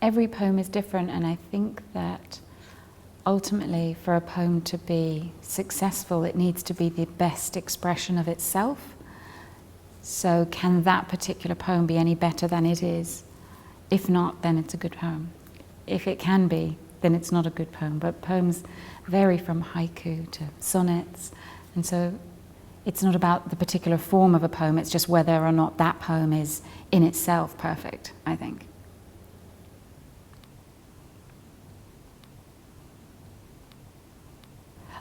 every poem is different, and I think that ultimately for a poem to be successful, it needs to be the best expression of itself. So can that particular poem be any better than it is? If not, then it's a good poem. If it can be, then it's not a good poem. But poems vary from haiku to sonnets, and so it's not about the particular form of a poem, it's just whether or not that poem is in itself perfect, I think.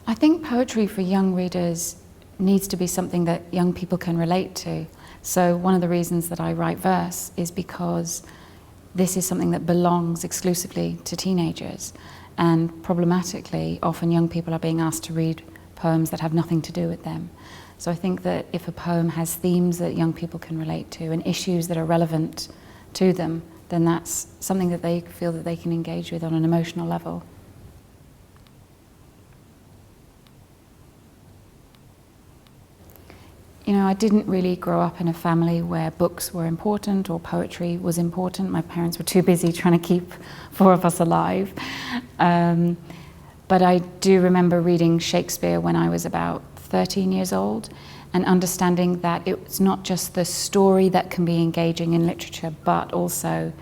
I think poetry for young readers needs to be something that young people can relate to. So one of the reasons that I write verse is because this is something that belongs exclusively to teenagers. And problematically, often young people are being asked to read poems that have nothing to do with them. So I think that if a poem has themes that young people can relate to and issues that are relevant to them, then that's something that they feel that they can engage with on an emotional level. You know, I didn't really grow up in a family where books were important or poetry was important. My parents were too busy trying to keep 4 of us alive. But I do remember reading Shakespeare when I was about 13 years old and understanding that it's not just the story that can be engaging in literature, but also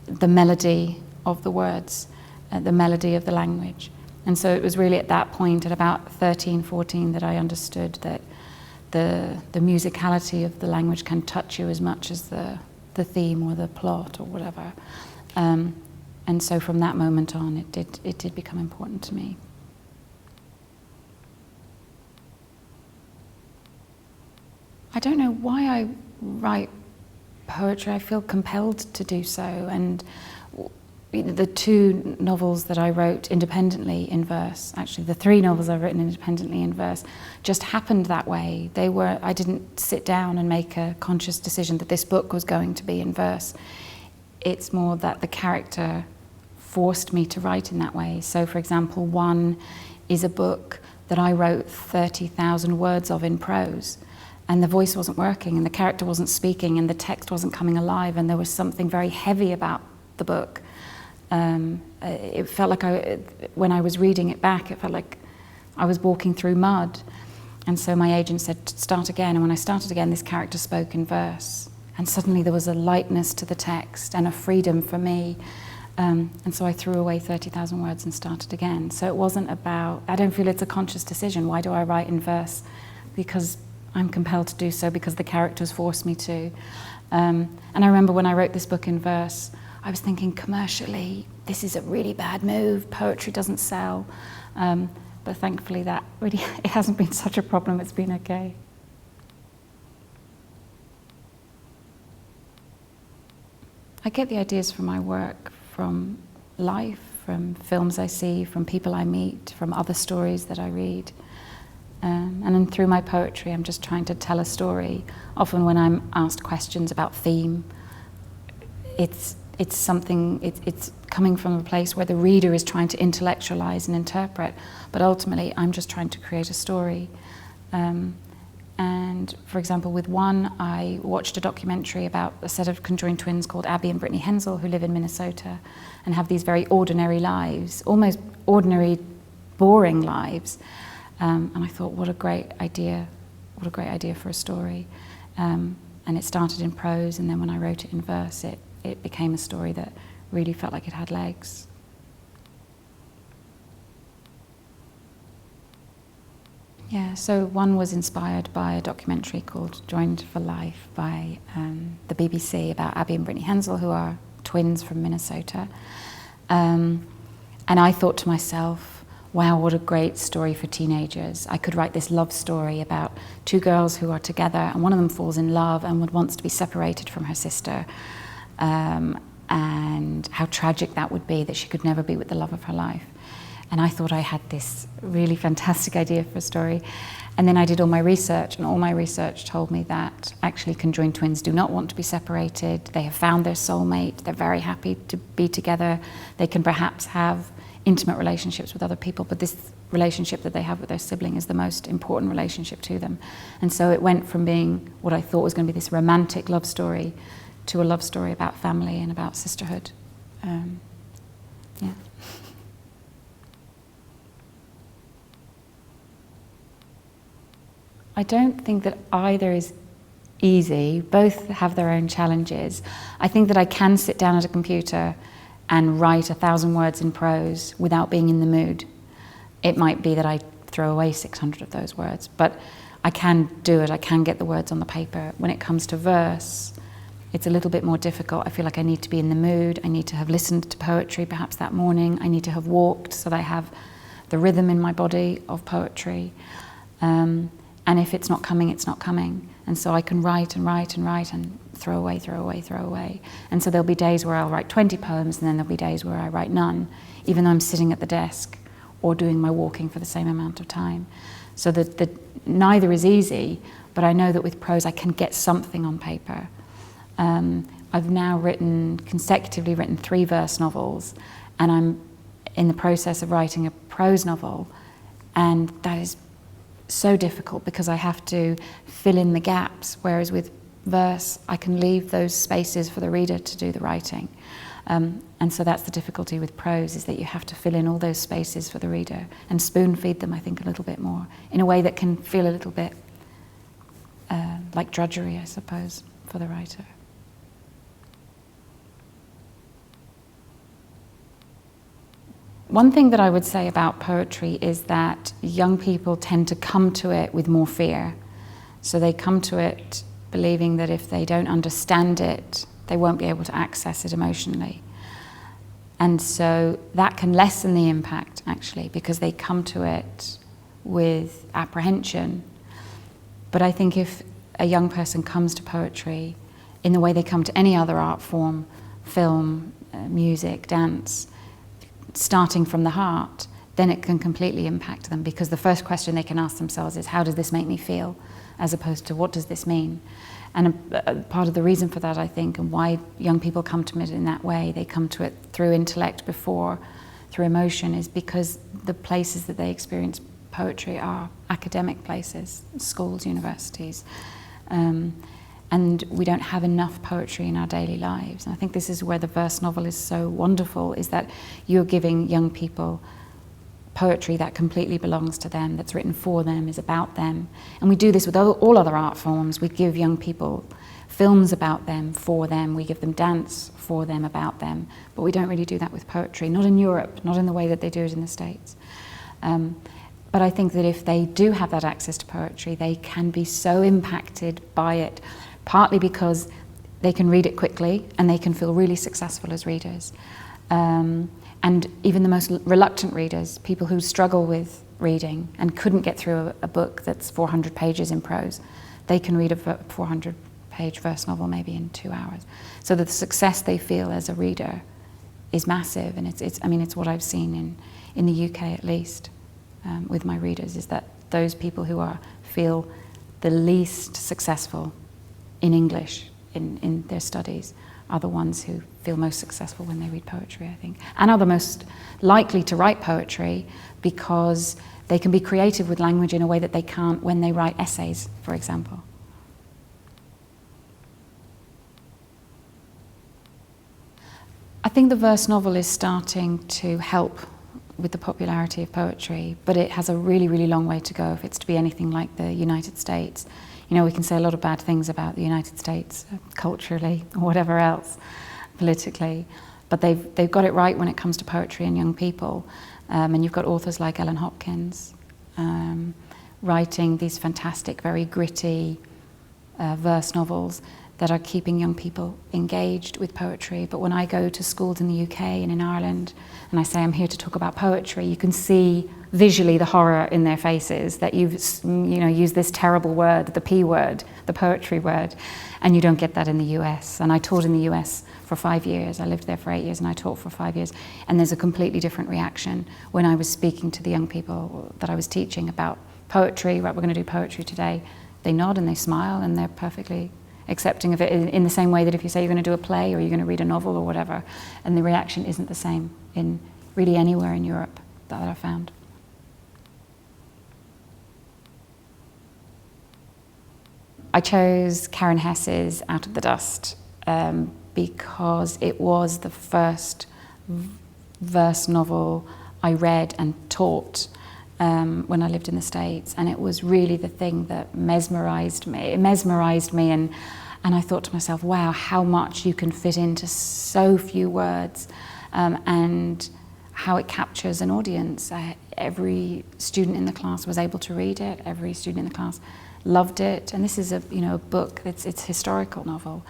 the melody of the words, the melody of the language. And so it was really at that point, at about 13, 14, that I understood that the musicality of the language can touch you as much as the theme or the plot or whatever. And so from that moment on, it did become important to me. I don't know why I write poetry. I feel compelled to do so. And the 2 novels that I wrote independently in verse, actually the 3 novels I've written independently in verse, just happened that way. I didn't sit down and make a conscious decision that this book was going to be in verse. It's more that the character forced me to write in that way. So for example, one is a book that I wrote 30,000 words of in prose, and the voice wasn't working, and the character wasn't speaking, and the text wasn't coming alive, and there was something very heavy about the book. It felt like when I was reading it back, it felt like I was walking through mud. And so my agent said, start again. And when I started again, this character spoke in verse. And suddenly there was a lightness to the text and a freedom for me. And so I threw away 30,000 words and started again. So it wasn't about, I don't feel it's a conscious decision. Why do I write in verse? Because I'm compelled to do so, because the characters force me to. And I remember when I wrote this book in verse, I was thinking commercially, this is a really bad move, poetry doesn't sell. But thankfully that really, it hasn't been such a problem, it's been okay. I get the ideas for my work from life, from films I see, from people I meet, from other stories that I read. And then through my poetry, I'm just trying to tell a story. Often when I'm asked questions about theme, it's coming from a place where the reader is trying to intellectualize and interpret, but ultimately I'm just trying to create a story. And for example, with one, I watched a documentary about a set of conjoined twins called Abby and Brittany Hensel, who live in Minnesota and have these very ordinary lives, almost ordinary, boring lives. And I thought, what a great idea for a story. And it started in prose, and then when I wrote it in verse, it became a story that really felt like it had legs. Yeah, so one was inspired by a documentary called Joined for Life by the BBC about Abby and Brittany Hensel, who are twins from Minnesota. And I thought to myself, wow, what a great story for teenagers. I could write this love story about 2 girls who are together, and one of them falls in love and wants to be separated from her sister. And how tragic that would be, that she could never be with the love of her life. And I thought I had this really fantastic idea for a story. And then I did all my research, and all my research told me that actually conjoined twins do not want to be separated. They have found their soulmate. They're very happy to be together. They can perhaps have intimate relationships with other people, but this relationship that they have with their sibling is the most important relationship to them. And so it went from being what I thought was going to be this romantic love story to a love story about family and about sisterhood. Yeah. I don't think that either is easy. Both have their own challenges. I think that I can sit down at a computer and write 1,000 words in prose without being in the mood. It might be that I throw away 600 of those words, but I can do it. I can get the words on the paper. When it comes to verse, it's a little bit more difficult. I feel like I need to be in the mood. I need to have listened to poetry perhaps that morning. I need to have walked so that I have the rhythm in my body of poetry. And if it's not coming, it's not coming. And so I can write and write and write and throw away, throw away, throw away. And so there'll be days where I'll write 20 poems and then there'll be days where I write none, even though I'm sitting at the desk or doing my walking for the same amount of time. So that neither is easy, but I know that with prose I can get something on paper. I've now consecutively written 3 verse novels, and I'm in the process of writing a prose novel, and that is so difficult because I have to fill in the gaps, whereas with verse I can leave those spaces for the reader to do the writing. And so that's the difficulty with prose, is that you have to fill in all those spaces for the reader and spoon feed them, I think, a little bit more, in a way that can feel a little bit like drudgery, I suppose, for the writer. One thing that I would say about poetry is that young people tend to come to it with more fear. So they come to it believing that if they don't understand it, they won't be able to access it emotionally. And so that can lessen the impact, actually, because they come to it with apprehension. But I think if a young person comes to poetry in the way they come to any other art form, film, music, dance, starting from the heart, then it can completely impact them, because the first question they can ask themselves is, how does this make me feel, as opposed to what does this mean? And a part of the reason for that, I think, and why young people come to it in that way, they come to it through intellect before through emotion, is because the places that they experience poetry are academic places, schools, universities. And we don't have enough poetry in our daily lives. And I think this is where the verse novel is so wonderful, is that you're giving young people poetry that completely belongs to them, that's written for them, is about them. And we do this with all other art forms. We give young people films about them, for them. We give them dance for them, about them. But we don't really do that with poetry, not in Europe, not in the way that they do it in the States. But I think that if they do have that access to poetry, they can be so impacted by it, partly because they can read it quickly and they can feel really successful as readers. And even the most reluctant readers, people who struggle with reading and couldn't get through a book that's 400 pages in prose, they can read a 400-page verse novel maybe in 2 hours. So that the success they feel as a reader is massive, and it's what I've seen in the UK at least with my readers, is that those people who feel the least successful in English in their studies are the ones who feel most successful when they read poetry, I think, and are the most likely to write poetry, because they can be creative with language in a way that they can't when they write essays, for example. I think the verse novel is starting to help with the popularity of poetry, but it has a really, really long way to go if it's to be anything like the United States. You know, we can say a lot of bad things about the United States, culturally, or whatever else, politically, but they've got it right when it comes to poetry and young people. And you've got authors like Ellen Hopkins writing these fantastic, very gritty verse novels that are keeping young people engaged with poetry. But when I go to schools in the UK and in Ireland, and I say I'm here to talk about poetry, you can see visually the horror in their faces that you've used this terrible word, the P word, the poetry word, and you don't get that in the US. And I taught in the US for 5 years. I lived there for 8 years and I taught for 5 years. And there's a completely different reaction when I was speaking to the young people that I was teaching about poetry, right, we're going to do poetry today. They nod and they smile and they're perfectly accepting of it in the same way that if you say you're going to do a play or you're going to read a novel or whatever, and the reaction isn't the same in really anywhere in Europe that I've found. I chose Karen Hess's Out of the Dust because it was the first verse novel I read and taught when I lived in the States, and it was really the thing that mesmerized me. It mesmerized me, and I thought to myself, wow, how much you can fit into so few words, and how it captures an audience. Every student in the class was able to read it. Every student in the class loved it, and this is a book. It's a historical novel,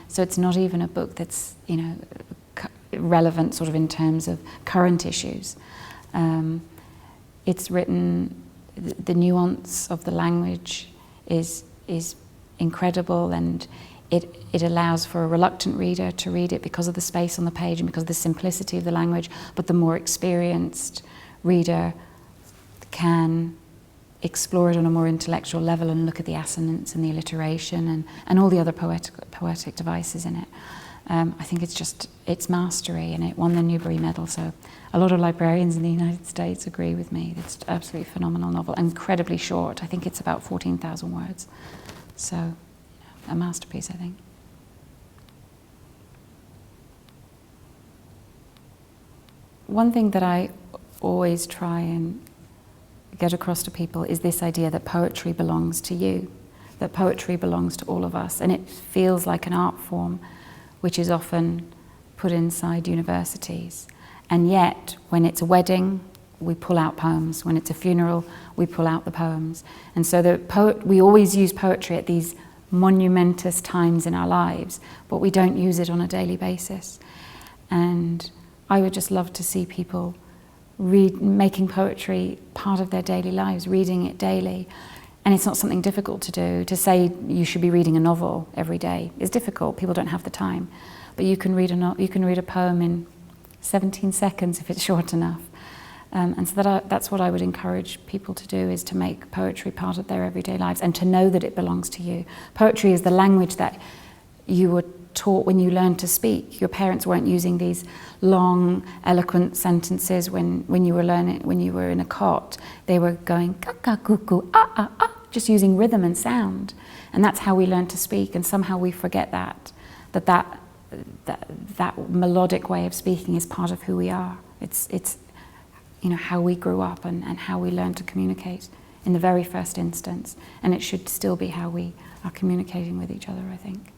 so it's not even a book that's relevant sort of in terms of current issues. It's written. The nuance of the language is incredible, and it allows for a reluctant reader to read it because of the space on the page and because of the simplicity of the language, but the more experienced reader can explore it on a more intellectual level and look at the assonance and the alliteration and all the other poetic devices in it. I think it's mastery, and it won the Newbery Medal, so a lot of librarians in the United States agree with me. It's an absolutely phenomenal novel, incredibly short. I think it's about 14,000 words. So, a masterpiece, I think. One thing that I always try and get across to people is this idea that poetry belongs to you, that poetry belongs to all of us, and it feels like an art form which is often put inside universities. And yet, when it's a wedding, we pull out poems. When it's a funeral, we pull out the poems. And so we always use poetry at these monumentous times in our lives, but we don't use it on a daily basis. And I would just love to see people making poetry part of their daily lives, reading it daily. And it's not something difficult to do. To say you should be reading a novel every day is difficult. People don't have the time. But you can read a poem in 17 seconds if it's short enough. And so that's what I would encourage people to do, is to make poetry part of their everyday lives and to know that it belongs to you. Poetry is the language that you were taught when you learned to speak. Your parents weren't using these long, eloquent sentences when you were learning, when you were in a cot. They were going ka cuckoo, ah ah ah, just using rhythm and sound. And that's how we learn to speak, and somehow we forget that melodic way of speaking is part of who we are. It's how we grew up and how we learn to communicate in the very first instance, and it should still be how we are communicating with each other, I think.